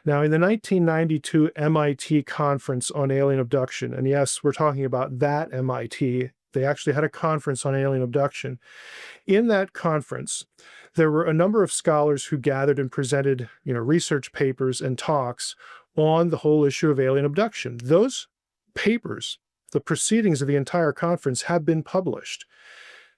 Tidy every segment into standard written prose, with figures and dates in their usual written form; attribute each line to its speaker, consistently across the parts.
Speaker 1: Now, in the 1992 MIT Conference on Alien Abduction, and yes, we're talking about that MIT, they actually had a conference on alien abduction. In that conference, there were a number of scholars who gathered and presented, research papers and talks on the whole issue of alien abduction. Those papers, the proceedings of the entire conference, have been published.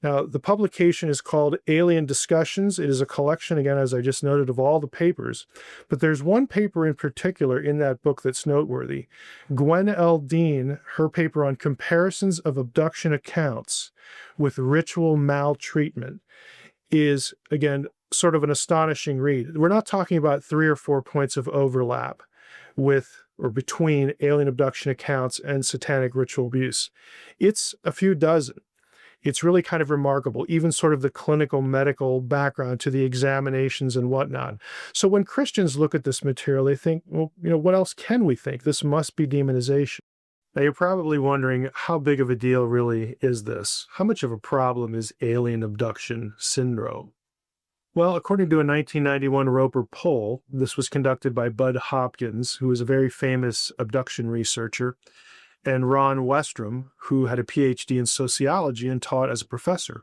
Speaker 1: Now, the publication is called Alien Discussions. It is a collection, again, as I just noted, of all the papers. But there's one paper in particular in that book that's noteworthy. Gwen L. Dean, her paper on comparisons of abduction accounts with ritual maltreatment is, again, sort of an astonishing read. We're not talking about 3 or 4 points of overlap with or between alien abduction accounts and satanic ritual abuse. It's a few dozen. It's really kind of remarkable, even sort of the clinical medical background to the examinations and whatnot. So when Christians look at this material, they think, well, what else can we think? This must be demonization. Now, you're probably wondering, how big of a deal really is this? How much of a problem is alien abduction syndrome? Well, according to a 1991 Roper poll, this was conducted by Bud Hopkins, who is a very famous abduction researcher, and Ron Westrom, who had a PhD in sociology and taught as a professor.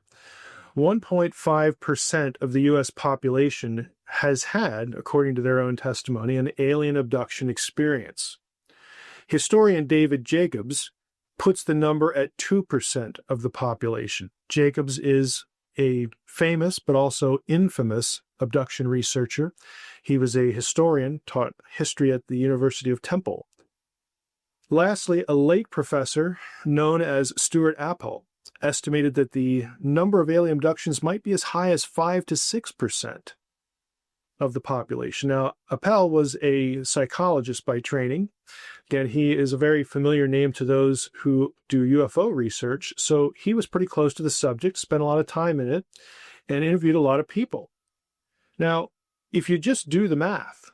Speaker 1: 1.5% of the U.S. population has had, according to their own testimony, an alien abduction experience. Historian David Jacobs puts the number at 2% of the population. Jacobs is a famous but also infamous abduction researcher. He was a historian, taught history at the University of Temple. Lastly, a late professor known as Stuart Appel estimated that the number of alien abductions might be as high as 5 to 6% of the population. Now, Appel was a psychologist by training. Again, he is a very familiar name to those who do UFO research, so he was pretty close to the subject, spent a lot of time in it, and interviewed a lot of people. Now, if you just do the math,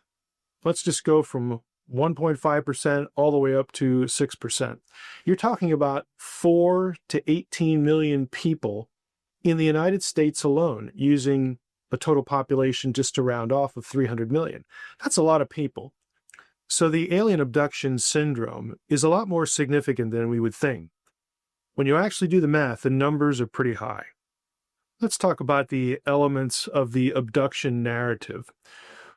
Speaker 1: let's just go from 1.5% all the way up to 6%. You're talking about 4 to 18 million people in the United States alone, using a total population just to round off of 300 million. That's a lot of people. So the alien abduction syndrome is a lot more significant than we would think. When you actually do the math, the numbers are pretty high. Let's talk about the elements of the abduction narrative.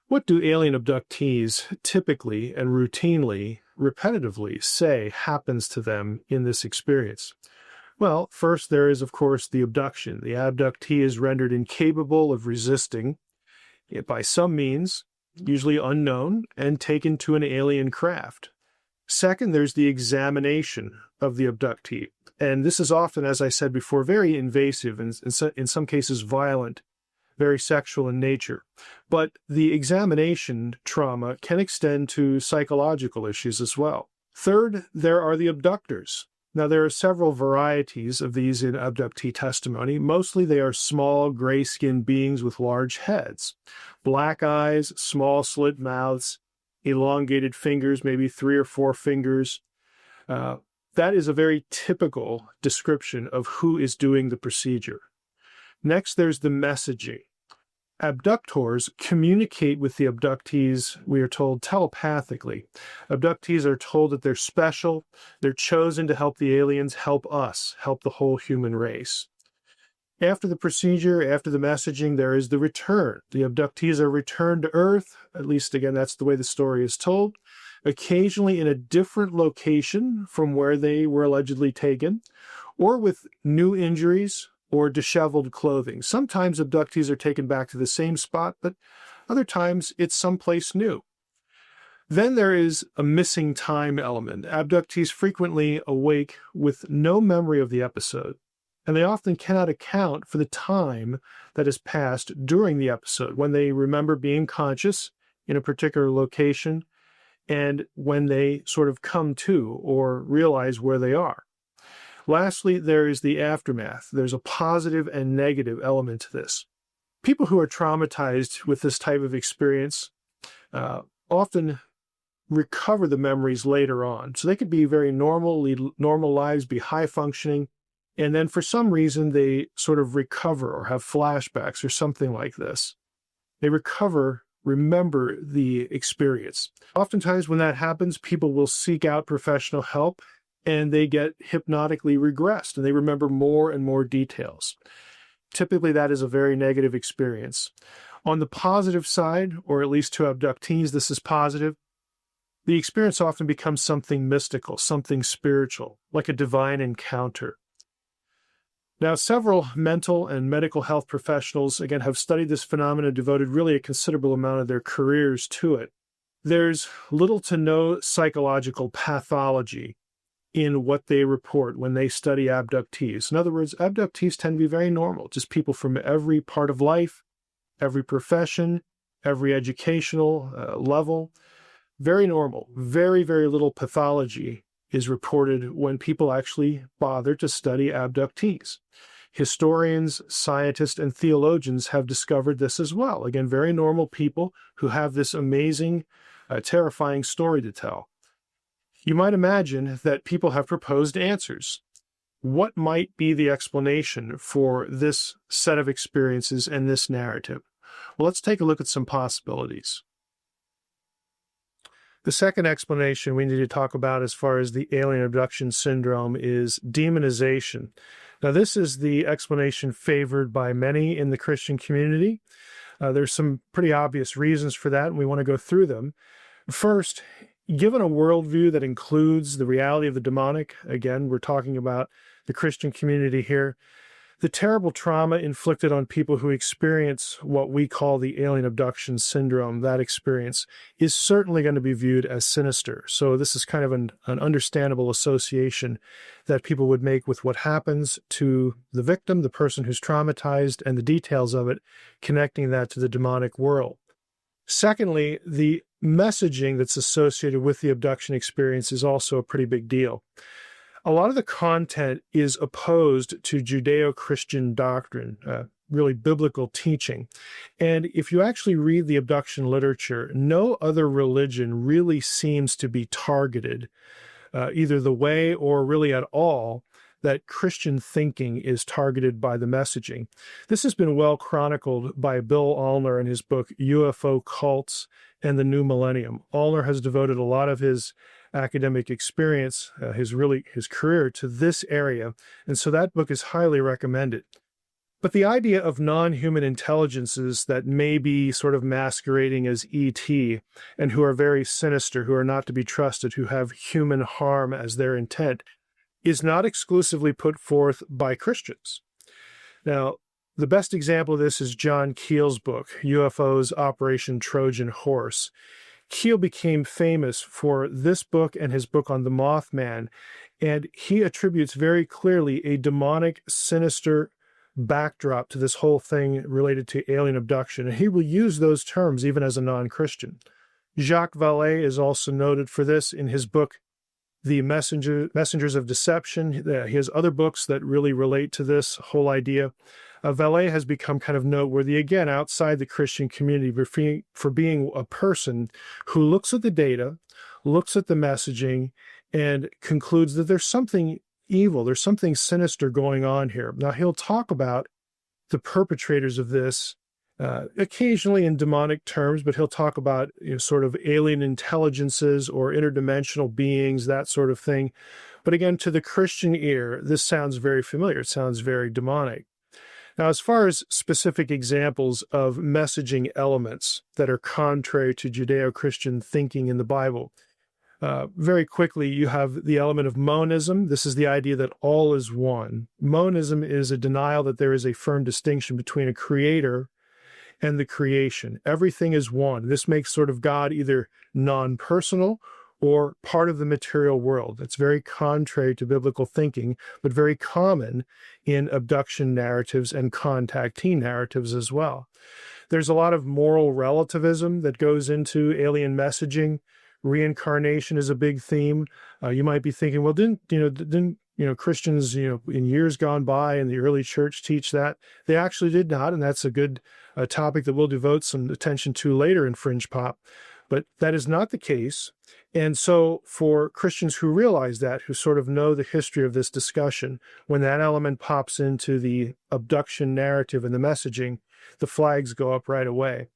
Speaker 1: What do alien abductees typically and routinely, repetitively say happens to them in this experience? Well, first there is, of course, the abduction. The abductee is rendered incapable of resisting it by some means, usually unknown, and taken to an alien craft. Second, there's the examination of the abductee. And this is often, as I said before, very invasive and in some cases violent, very sexual in nature. But the examination trauma can extend to psychological issues as well. Third, there are the abductors. Now, there are several varieties of these in abductee testimony. Mostly they are small, gray-skinned beings with large heads, black eyes, small slit mouths, elongated fingers, maybe 3 or 4 fingers. That is a very typical description of who is doing the procedure. Next, there's the messaging. Abductors communicate with the abductees, we are told, telepathically. Abductees are told that they're special, they're chosen to help the aliens, help us, help the whole human race. After the procedure, after the messaging, there is the return. The abductees are returned to Earth, at least, again, that's the way the story is told, occasionally in a different location from where they were allegedly taken, or with new injuries, or disheveled clothing. Sometimes abductees are taken back to the same spot, but other times it's someplace new. Then there is a missing time element. Abductees frequently awake with no memory of the episode, and they often cannot account for the time that has passed during the episode, when they remember being conscious in a particular location, and when they sort of come to or realize where they are. Lastly, there is the aftermath. There's a positive and negative element to this. People who are traumatized with this type of experience often recover the memories later on. So they could be very normal, lead normal lives, be high functioning, and then for some reason they sort of recover or have flashbacks or something like this. They recover remember the experience. Oftentimes when that happens, people will seek out professional help and they get hypnotically regressed and they remember more and more details. Typically, that is a very negative experience. On the positive side, or at least to abductees, this is positive. The experience often becomes something mystical, something spiritual, like a divine encounter. Now, several mental and medical health professionals, again, have studied this phenomenon, devoted really a considerable amount of their careers to it. There's little to no psychological pathology in what they report when they study abductees. In other words, abductees tend to be very normal, just people from every part of life, every profession, every educational level. Very normal. Very, very little pathology is reported when people actually bother to study abductees. Historians, scientists, and theologians have discovered this as well. Again, very normal people who have this amazing, terrifying story to tell. You might imagine that people have proposed answers. What might be the explanation for this set of experiences and this narrative? Well, let's take a look at some possibilities. The second explanation we need to talk about as far as the alien abduction syndrome is demonization. Now, this is the explanation favored by many in the Christian community. There's some pretty obvious reasons for that, and we want to go through them. First, given a worldview that includes the reality of the demonic, again, we're talking about the Christian community here, the terrible trauma inflicted on people who experience what we call the alien abduction syndrome, that experience, is certainly going to be viewed as sinister. So this is kind of an understandable association that people would make with what happens to the victim, the person who's traumatized, and the details of it, connecting that to the demonic world. Secondly, the messaging that's associated with the abduction experience is also a pretty big deal. A lot of the content is opposed to Judeo-Christian doctrine, really biblical teaching. And if you actually read the abduction literature, no other religion really seems to be targeted either the way or really at all that Christian thinking is targeted by the messaging. This has been well chronicled by Bill Allner in his book, UFO Cults and the New Millennium. Allner has devoted a lot of his academic experience, his career to this area, and so that book is highly recommended. But the idea of non-human intelligences that may be sort of masquerading as ET and who are very sinister, who are not to be trusted, who have human harm as their intent, is not exclusively put forth by Christians. Now, the best example of this is John Keel's book, UFOs Operation Trojan Horse. Keel became famous for this book and his book on the Mothman, and he attributes very clearly a demonic, sinister backdrop to this whole thing related to alien abduction, and he will use those terms even as a non-Christian. Jacques Vallée is also noted for this in his book, The Messengers of Deception. He has other books that really relate to this whole idea. Vallée has become kind of noteworthy, again, outside the Christian community for being a person who looks at the data, looks at the messaging, and concludes that there's something evil, there's something sinister going on here. Now, he'll talk about the perpetrators of this occasionally in demonic terms, but he'll talk about sort of alien intelligences or interdimensional beings, that sort of thing. But again, to the Christian ear, this sounds very familiar. It sounds very demonic. Now, as far as specific examples of messaging elements that are contrary to Judeo-Christian thinking in the Bible, very quickly, you have the element of monism. This is the idea that all is one. Monism is a denial that there is a firm distinction between a creator and the creation. Everything is one. This makes sort of God either non-personal or part of the material world. That's very contrary to biblical thinking, but very common in abduction narratives and contactee narratives as well. There's a lot of moral relativism that goes into alien messaging. Reincarnation is a big theme. You might be thinking, well, didn't Christians, in years gone by in the early church teach that? They actually did not, and that's a good topic that we'll devote some attention to later in Fringe Pop. But that is not the case. And so for Christians who realize that, who sort of know the history of this discussion, when that element pops into the abduction narrative and the messaging, the flags go up right away.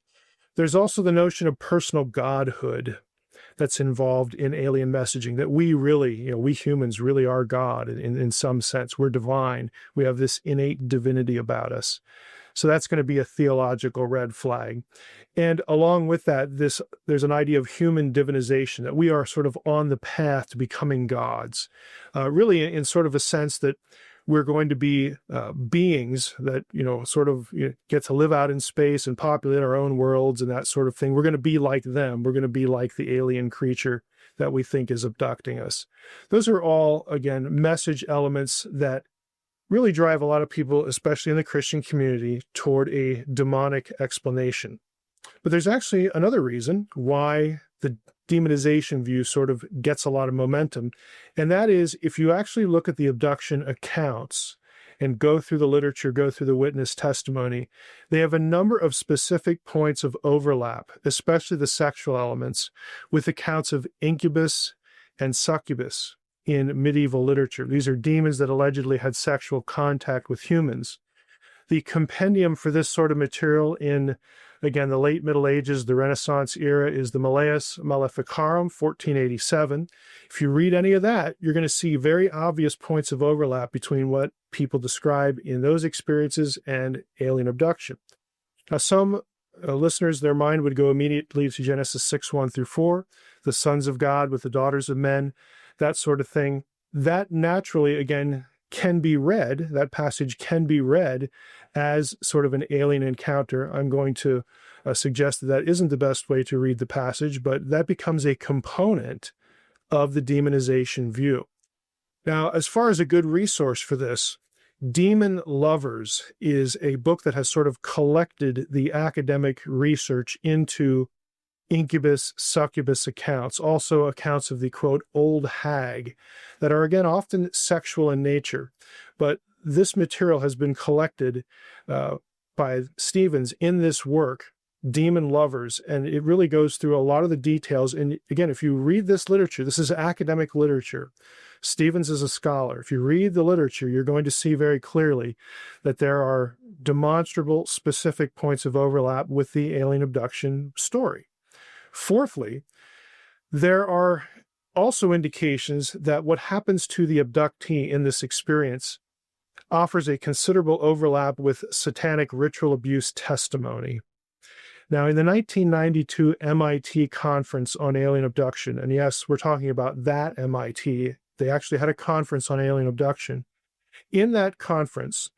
Speaker 1: There's also the notion of personal godhood that's involved in alien messaging, that we really, we humans really are God in some sense. We're divine. We have this innate divinity about us. So that's going to be a theological red flag. And along with that, there's an idea of human divinization, that we are sort of on the path to becoming gods, really in sort of a sense that we're going to be beings that, get to live out in space and populate our own worlds and that sort of thing. We're going to be like them. We're going to be like the alien creature that we think is abducting us. Those are all, again, message elements that really drive a lot of people, especially in the Christian community, toward a demonic explanation. But there's actually another reason why the demonization view sort of gets a lot of momentum, and that is if you actually look at the abduction accounts and go through the literature, go through the witness testimony, they have a number of specific points of overlap, especially the sexual elements, with accounts of incubus and succubus in medieval literature. These are demons that allegedly had sexual contact with humans. The compendium for this sort of material in, again, the late Middle Ages, the Renaissance era, is the Malleus Maleficarum, 1487. If you read any of that, you're going to see very obvious points of overlap between what people describe in those experiences and alien abduction. Now, some listeners, their mind would go immediately to Genesis 6:1-4, the sons of God with the daughters of men, that sort of thing. That naturally, again, can be read, that passage can be read as sort of an alien encounter. I'm going to suggest that that isn't the best way to read the passage, but that becomes a component of the demonization view. Now, as far as a good resource for this, Demon Lovers is a book that has sort of collected the academic research into incubus, succubus accounts, also accounts of the, quote, old hag, that are, again, often sexual in nature. But this material has been collected by Stevens in this work, Demon Lovers, and it really goes through a lot of the details. And again, if you read this literature, this is academic literature. Stevens is a scholar. If you read the literature, you're going to see very clearly that there are demonstrable, specific points of overlap with the alien abduction story. Fourthly, there are also indications that what happens to the abductee in this experience offers a considerable overlap with satanic ritual abuse testimony. Now, in the 1992 MIT Conference on Alien Abduction, and yes, we're talking about that MIT, they actually had a conference on alien abduction. In that conference,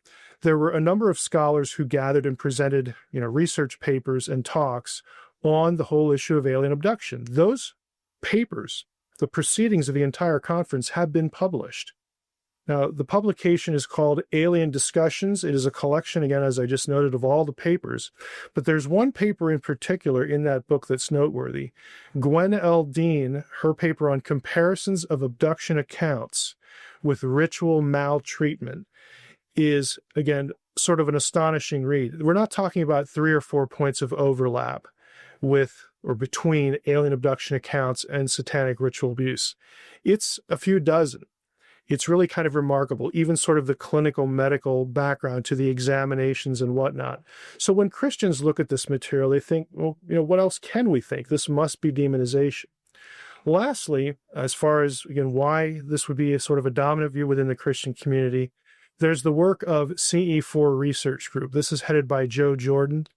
Speaker 1: there were a number of scholars who gathered and presented, research papers and talks on the whole issue of alien abduction. Those papers, the proceedings of the entire conference, have been published. Now, the publication is called Alien Discussions. It is a collection, again, as I just noted, of all the papers. But there's one paper in particular in that book that's noteworthy. Gwen L. Dean, her paper on comparisons of abduction accounts with ritual maltreatment, is, again, sort of an astonishing read. We're not talking about 3 or 4 points of overlap with or between alien abduction accounts and satanic ritual abuse. It's a few dozen. It's really kind of remarkable, even sort of the clinical medical background to the examinations and whatnot. So when Christians look at this material, they think, well, what else can we think? This must be demonization. Lastly, as far as, again, why this would be a sort of a dominant view within the Christian community, there's the work of CE4 Research Group. This is headed by Joe Jordan.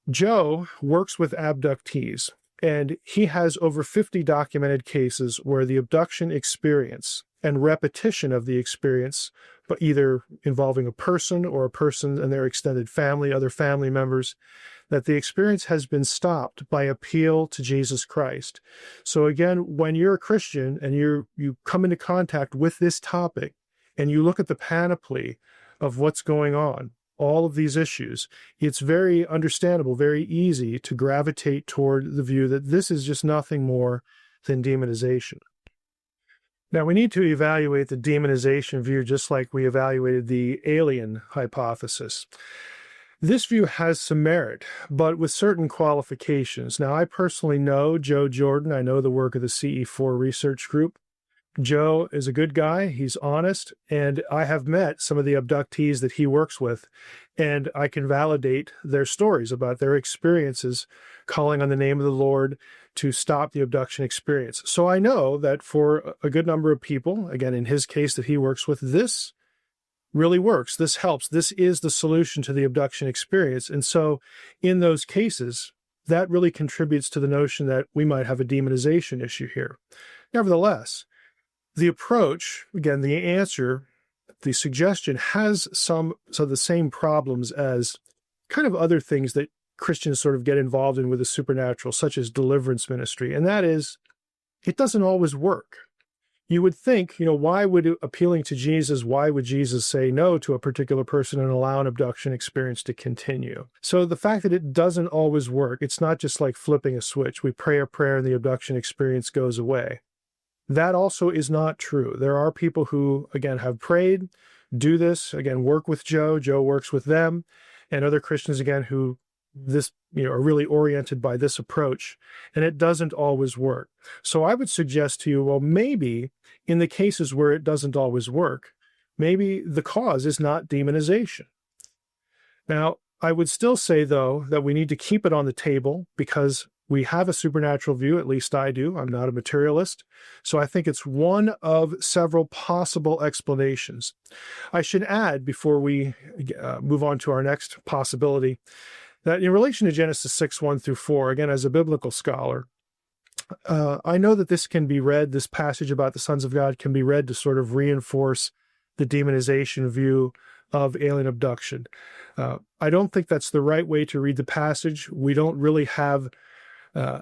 Speaker 1: Joe works with abductees, and he has over 50 documented cases where the abduction experience and repetition of the experience, but either involving a person or a person and their extended family, other family members, that the experience has been stopped by appeal to Jesus Christ. So again, when you're a Christian and you come into contact with this topic and you look at the panoply of what's going on, all of these issues, it's very understandable, very easy to gravitate toward the view that this is just nothing more than demonization. Now, we need to evaluate the demonization view just like we evaluated the alien hypothesis. This view has some merit, but with certain qualifications. Now, I personally know Joe Jordan. I know the work of the CE4 Research Group. Joe is a good guy. He's honest. And I have met some of the abductees that he works with, and I can validate their stories about their experiences calling on the name of the Lord to stop the abduction experience. So I know that for a good number of people, again, in his case that he works with, this really works. This helps. This is the solution to the abduction experience. And so in those cases, that really contributes to the notion that we might have a demonization issue here. Nevertheless, the approach, again, the answer, the suggestion has some of the same problems as kind of other things that Christians sort of get involved in with the supernatural, such as deliverance ministry. And that is, it doesn't always work. You would think, why would appealing to Jesus, why would Jesus say no to a particular person and allow an abduction experience to continue? So the fact that it doesn't always work, it's not just like flipping a switch. We pray a prayer and the abduction experience goes away. That also is not true. There are people who, again, have prayed, do this, again, work with Joe. Joe works with them, and other Christians, again, who are really oriented by this approach, and it doesn't always work. So I would suggest to you, well, maybe in the cases where it doesn't always work, maybe the cause is not demonization. Now, I would still say, though, that we need to keep it on the table because we have a supernatural view, at least I do. I'm not a materialist. So I think it's one of several possible explanations. I should add, before we move on to our next possibility, that in relation to Genesis 6:1-4, again, as a biblical scholar, I know that this can be read, this passage about the sons of God can be read to sort of reinforce the demonization view of alien abduction. I don't think that's the right way to read the passage. We don't really have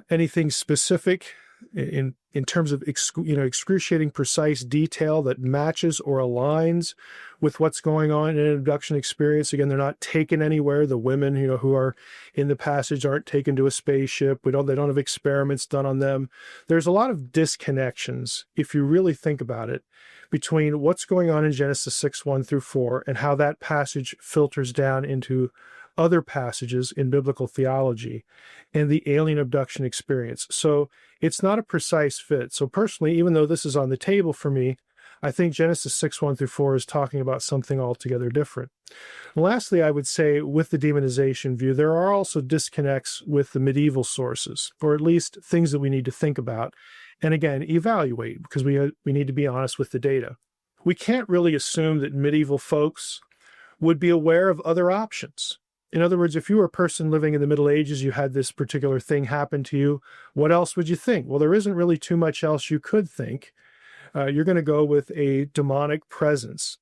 Speaker 1: anything specific in terms of excruciating precise detail that matches or aligns with what's going on in an abduction experience. Again, they're not taken anywhere. The women who are in the passage aren't taken to a spaceship. They don't have experiments done on them. There's a lot of disconnections, if you really think about it, between what's going on in Genesis 6:1-4 and how that passage filters down into other passages in biblical theology and the alien abduction experience. So it's not a precise fit. So personally, even though this is on the table for me, I think Genesis 6:1-4 is talking about something altogether different. And lastly, I would say with the demonization view, there are also disconnects with the medieval sources, or at least things that we need to think about. And again, evaluate, because we need to be honest with the data. We can't really assume that medieval folks would be aware of other options. In other words, if you were a person living in the Middle Ages, you had this particular thing happen to you, what else would you think? Well, there isn't really too much else you could think. You're going to go with a demonic presence.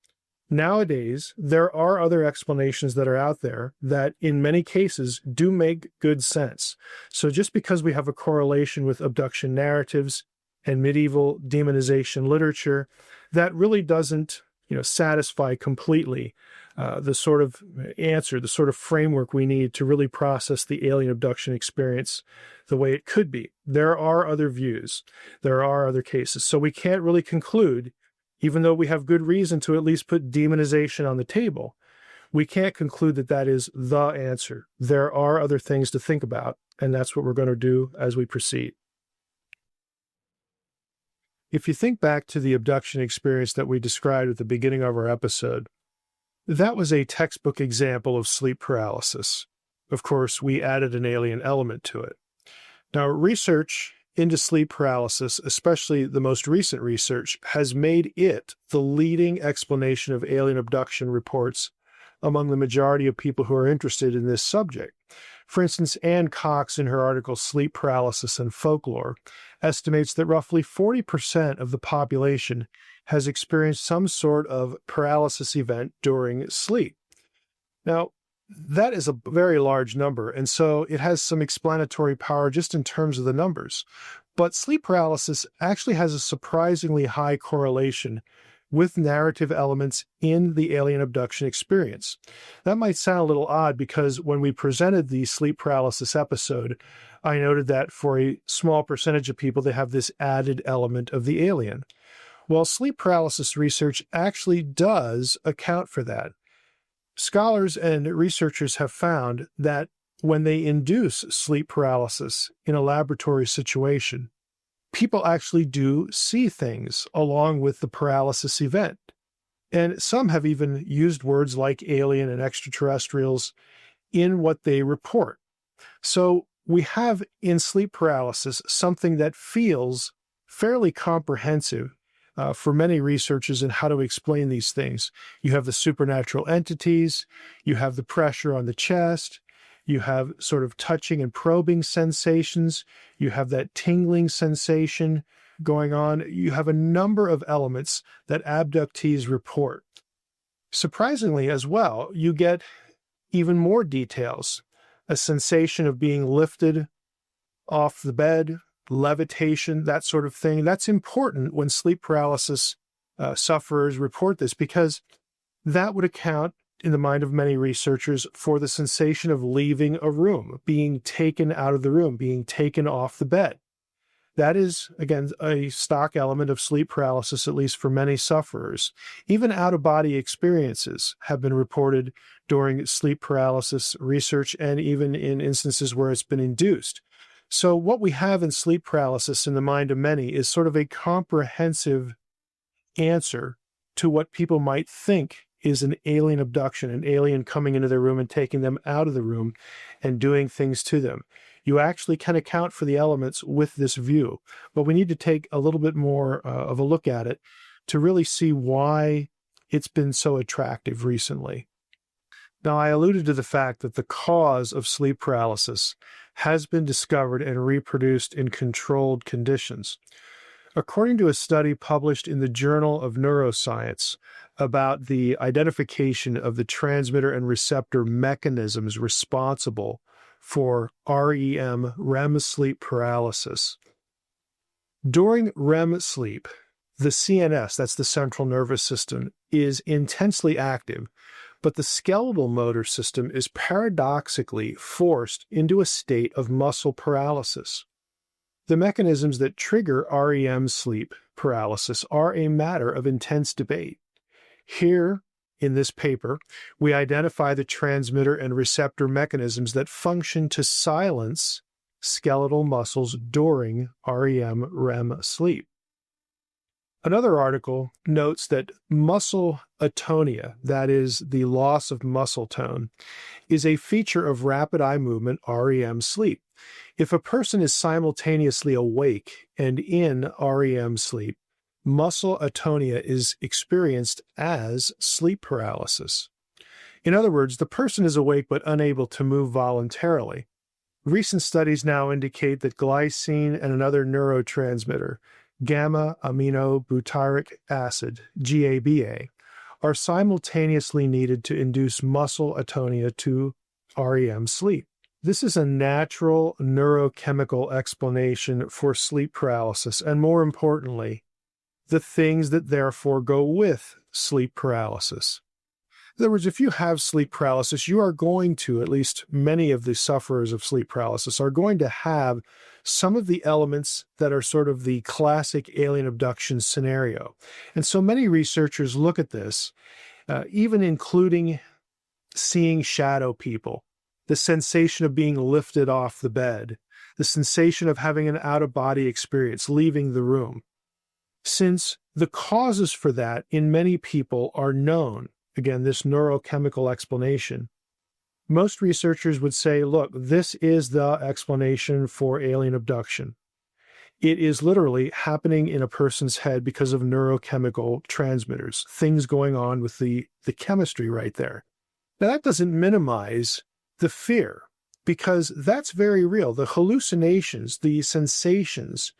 Speaker 1: Nowadays, there are other explanations that are out there that in many cases do make good sense. So just because we have a correlation with abduction narratives and medieval demonization literature, that really doesn't satisfy completely the sort of answer, the sort of framework we need to really process the alien abduction experience the way it could be. There are other views. There are other cases. So we can't really conclude, even though we have good reason to at least put demonization on the table, we can't conclude that that is the answer. There are other things to think about, and that's what we're going to do as we proceed. If you think back to the abduction experience that we described at the beginning of our episode, that was a textbook example of sleep paralysis. Of course, we added an alien element to it. Now, research into sleep paralysis, especially the most recent research, has made it the leading explanation of alien abduction reports among the majority of people who are interested in this subject. For instance, Ann Cox, in her article Sleep Paralysis and Folklore, estimates that roughly 40% of the population has experienced some sort of paralysis event during sleep. Now, that is a very large number, and so it has some explanatory power just in terms of the numbers. But sleep paralysis actually has a surprisingly high correlation with narrative elements in the alien abduction experience. That might sound a little odd because when we presented the sleep paralysis episode, I noted that for a small percentage of people, they have this added element of the alien. Well, sleep paralysis research actually does account for that. Scholars and researchers have found that when they induce sleep paralysis in a laboratory situation, people actually do see things along with the paralysis event. And some have even used words like alien and extraterrestrials in what they report. So we have in sleep paralysis something that feels fairly comprehensive for many researchers in how to explain these things. You have the supernatural entities, you have the pressure on the chest, you have sort of touching and probing sensations, you have that tingling sensation going on. You have a number of elements that abductees report. Surprisingly as well, you get even more details, a sensation of being lifted off the bed, levitation, that sort of thing. That's important when sleep paralysis sufferers report this, because that would account, in the mind of many researchers, for the sensation of leaving a room, being taken out of the room, being taken off the bed. That is, again, a stock element of sleep paralysis, at least for many sufferers. Even out-of-body experiences have been reported during sleep paralysis research and even in instances where it's been induced. So what we have in sleep paralysis in the mind of many is sort of a comprehensive answer to what people might think is an alien abduction, an alien coming into their room and taking them out of the room and doing things to them. You actually can account for the elements with this view, but we need to take a little bit more of a look at it to really see why it's been so attractive recently. Now, I alluded to the fact that the cause of sleep paralysis has been discovered and reproduced in controlled conditions. According to a study published in the Journal of Neuroscience about the identification of the transmitter and receptor mechanisms responsible for REM sleep paralysis. During REM sleep, the CNS, that's the central nervous system, is intensely active, but the skeletal motor system is paradoxically forced into a state of muscle paralysis. The mechanisms that trigger REM sleep paralysis are a matter of intense debate. Here, in this paper, we identify the transmitter and receptor mechanisms that function to silence skeletal muscles during REM sleep. Another article notes that muscle atonia, that is, the loss of muscle tone, is a feature of rapid eye movement REM sleep. If a person is simultaneously awake and in REM sleep, muscle atonia is experienced as sleep paralysis. In other words, the person is awake but unable to move voluntarily. Recent studies now indicate that glycine and another neurotransmitter, gamma-aminobutyric acid, GABA, are simultaneously needed to induce muscle atonia to REM sleep. This is a natural neurochemical explanation for sleep paralysis, and more importantly, the things that therefore go with sleep paralysis. In other words, if you have sleep paralysis, you are going to, at least many of the sufferers of sleep paralysis, are going to have some of the elements that are sort of the classic alien abduction scenario. And so many researchers look at this, even including seeing shadow people, the sensation of being lifted off the bed, the sensation of having an out-of-body experience, leaving the room. Since the causes for that in many people are known, again, this neurochemical explanation, most researchers would say, look, this is the explanation for alien abduction. It is literally happening in a person's head because of neurochemical transmitters, things going on with the chemistry right there. Now, that doesn't minimize the fear, because that's very real. The hallucinations, the sensations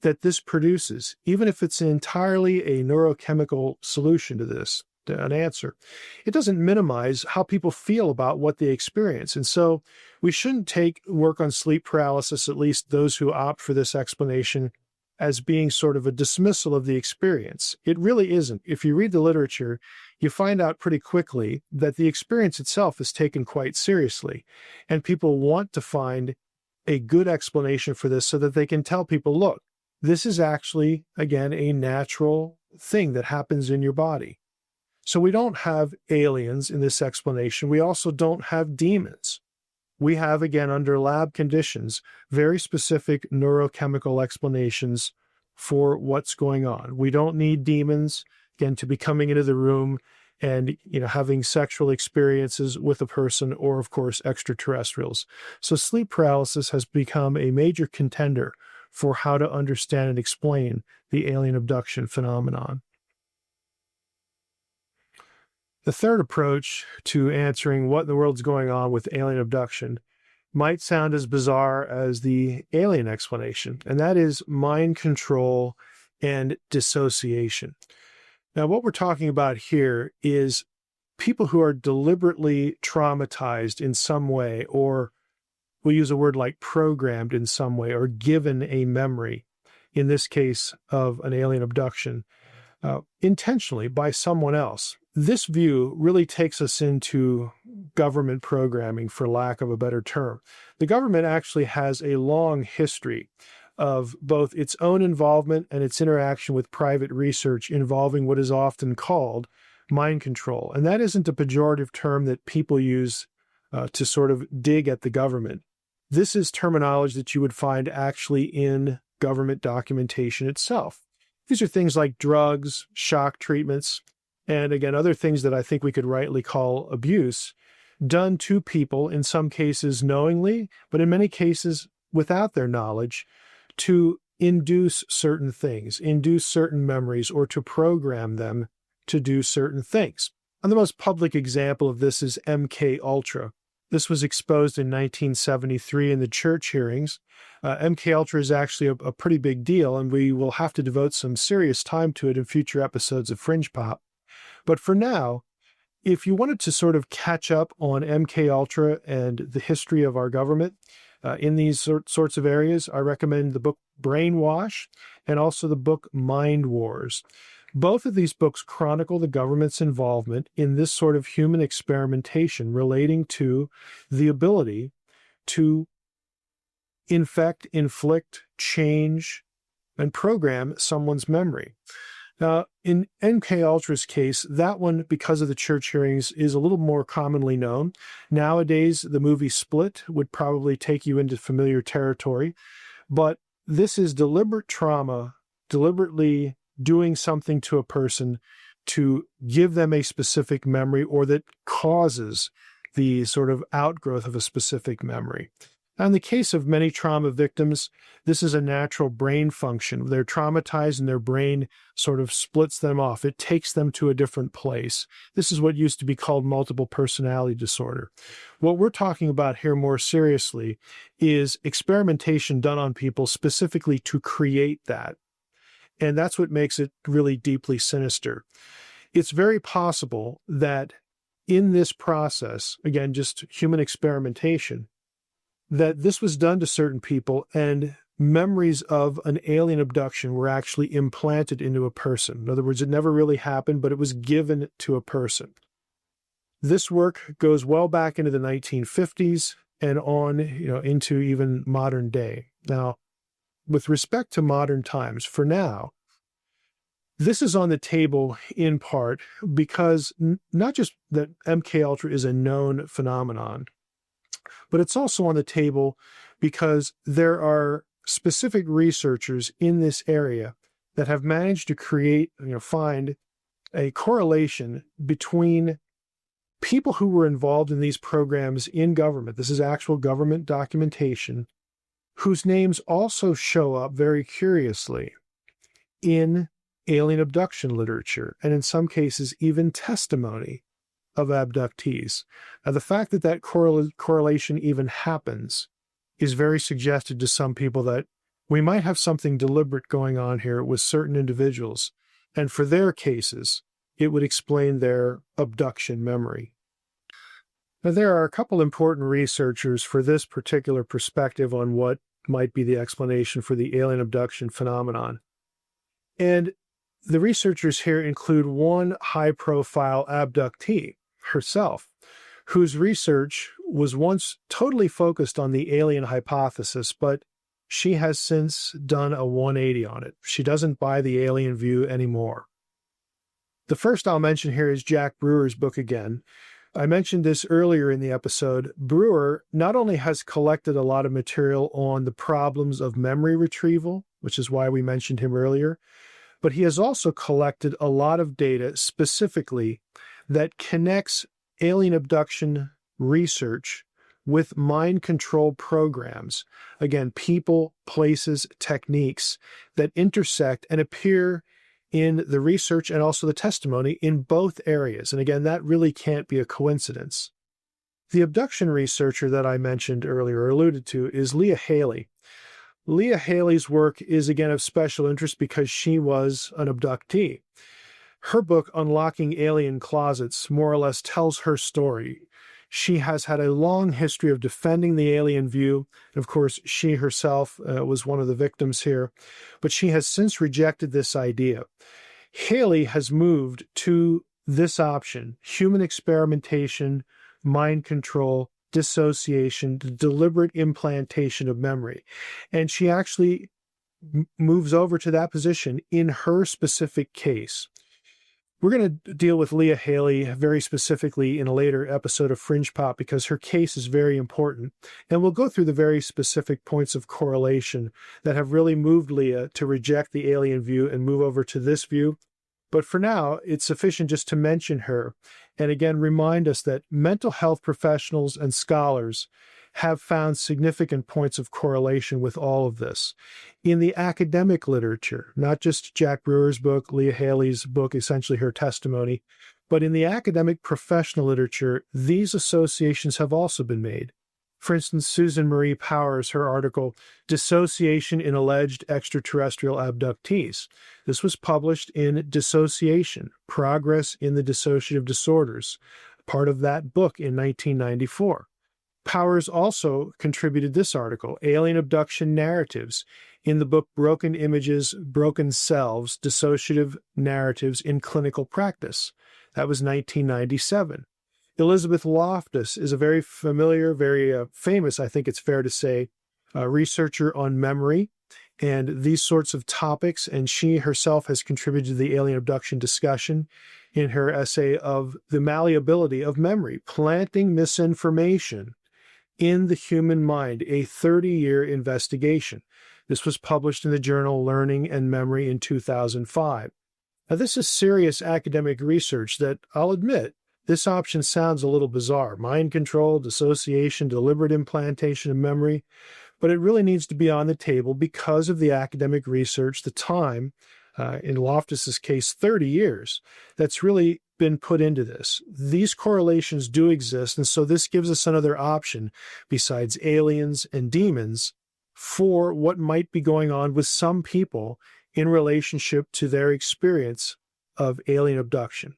Speaker 1: that this produces, even if it's entirely a neurochemical solution to this, an answer, it doesn't minimize how people feel about what they experience. And so we shouldn't take work on sleep paralysis, at least those who opt for this explanation, as being sort of a dismissal of the experience. It really isn't. If you read the literature, you find out pretty quickly that the experience itself is taken quite seriously, and people want to find a good explanation for this so that they can tell people, look, this is actually, again, a natural thing that happens in your body. So we don't have aliens in this explanation. We also don't have demons. We have, again, under lab conditions, very specific neurochemical explanations for what's going on. We don't need demons, again, to be coming into the room and having sexual experiences with a person, or of course extraterrestrials. So sleep paralysis has become a major contender for how to understand and explain the alien abduction phenomenon. The third approach to answering what in the world's going on with alien abduction might sound as bizarre as the alien explanation, and that is mind control and dissociation. Now, what we're talking about here is people who are deliberately traumatized in some way, or we'll use a word like programmed in some way, or given a memory, in this case of an alien abduction, intentionally by someone else. This view really takes us into government programming, for lack of a better term. The government actually has a long history of both its own involvement and its interaction with private research involving what is often called mind control. And that isn't a pejorative term that people use to sort of dig at the government. This is terminology that you would find actually in government documentation itself. These are things like drugs, shock treatments, and again, other things that I think we could rightly call abuse, done to people, in some cases knowingly, but in many cases without their knowledge, to induce certain things, induce certain memories, or to program them to do certain things. And the most public example of this is MK Ultra. This was exposed in 1973 in the church hearings. MK Ultra is actually a pretty big deal, and we will have to devote some serious time to it in future episodes of Fringe Pop. But for now, if you wanted to sort of catch up on MK Ultra and the history of our government in these sorts of areas, I recommend the book Brainwash and also the book Mind Wars. Both of these books chronicle the government's involvement in this sort of human experimentation relating to the ability to infect, inflict, change, and program someone's memory. Now, in MK Ultra's case, that one, because of the church hearings, is a little more commonly known. Nowadays, the movie Split would probably take you into familiar territory, but this is deliberate trauma, deliberately doing something to a person to give them a specific memory, or that causes the sort of outgrowth of a specific memory. Now, in the case of many trauma victims, this is a natural brain function. They're traumatized and their brain sort of splits them off. It takes them to a different place. This is what used to be called multiple personality disorder. What we're talking about here more seriously is experimentation done on people specifically to create that. And that's what makes it really deeply sinister. It's very possible that in this process, again, just human experimentation, that this was done to certain people and memories of an alien abduction were actually implanted into a person. In other words, it never really happened, but it was given to a person. This work goes well back into the 1950s and on, into even modern day. Now, with respect to modern times, for now, this is on the table in part because not just that MK Ultra is a known phenomenon, but it's also on the table because there are specific researchers in this area that have managed to create, find a correlation between people who were involved in these programs in government. This is actual government documentation, whose names also show up very curiously in alien abduction literature, and in some cases, even testimony of abductees. Now, the fact that that correlation even happens is very suggestive to some people that we might have something deliberate going on here with certain individuals, and for their cases, it would explain their abduction memory. Now, there are a couple important researchers for this particular perspective on what might be the explanation for the alien abduction phenomenon. And the researchers here include one high-profile abductee herself, whose research was once totally focused on the alien hypothesis, but she has since done a 180 on it. She doesn't buy the alien view anymore. The first I'll mention here is Jack Brewer's book again. I mentioned this earlier in the episode. Brewer not only has collected a lot of material on the problems of memory retrieval which is why we mentioned him earlier. But he has also collected a lot of data specifically that connects alien abduction research with mind control programs. Again, people, places, techniques that intersect and appear in the research and also the testimony in both areas. And again, that really can't be a coincidence. The abduction researcher that I mentioned earlier, or alluded to, is Leah Haley. Leah Haley's work is again of special interest because she was an abductee. Her book, Unlocking Alien Closets, more or less tells her story. She has had a long history of defending the alien view. Of course, she herself was one of the victims here, but she has since rejected this idea. Haley has moved to this option: human experimentation, mind control, dissociation, the deliberate implantation of memory. And she actually moves over to that position in her specific case. We're going to deal with Leah Haley very specifically in a later episode of Fringe Pop because her case is very important. And we'll go through the very specific points of correlation that have really moved Leah to reject the alien view and move over to this view. But for now, it's sufficient just to mention her and again remind us that mental health professionals and scholars have found significant points of correlation with all of this. In the academic literature, not just Jack Brewer's book, Leah Haley's book, essentially her testimony, but in the academic professional literature, these associations have also been made. For instance, Susan Marie Powers, her article, Dissociation in Alleged Extraterrestrial Abductees. This was published in Dissociation, Progress in the Dissociative Disorders, part of that book in 1994. Powers also contributed this article, Alien Abduction Narratives, in the book Broken Images, Broken Selves, Dissociative Narratives in Clinical Practice. That was 1997. Elizabeth Loftus is a very familiar, very famous, I think it's fair to say, researcher on memory and these sorts of topics, and she herself has contributed to the alien abduction discussion in her essay of the malleability of memory, planting misinformation in the human mind, a 30-year investigation. This was published in the journal Learning and Memory in 2005. Now, this is serious academic research that, I'll admit, this option sounds a little bizarre. Mind control, dissociation, deliberate implantation of memory. But it really needs to be on the table because of the academic research, the time, in Loftus's case, 30 years, that's really been put into this. These correlations do exist, and so this gives us another option besides aliens and demons for what might be going on with some people in relationship to their experience of alien abduction.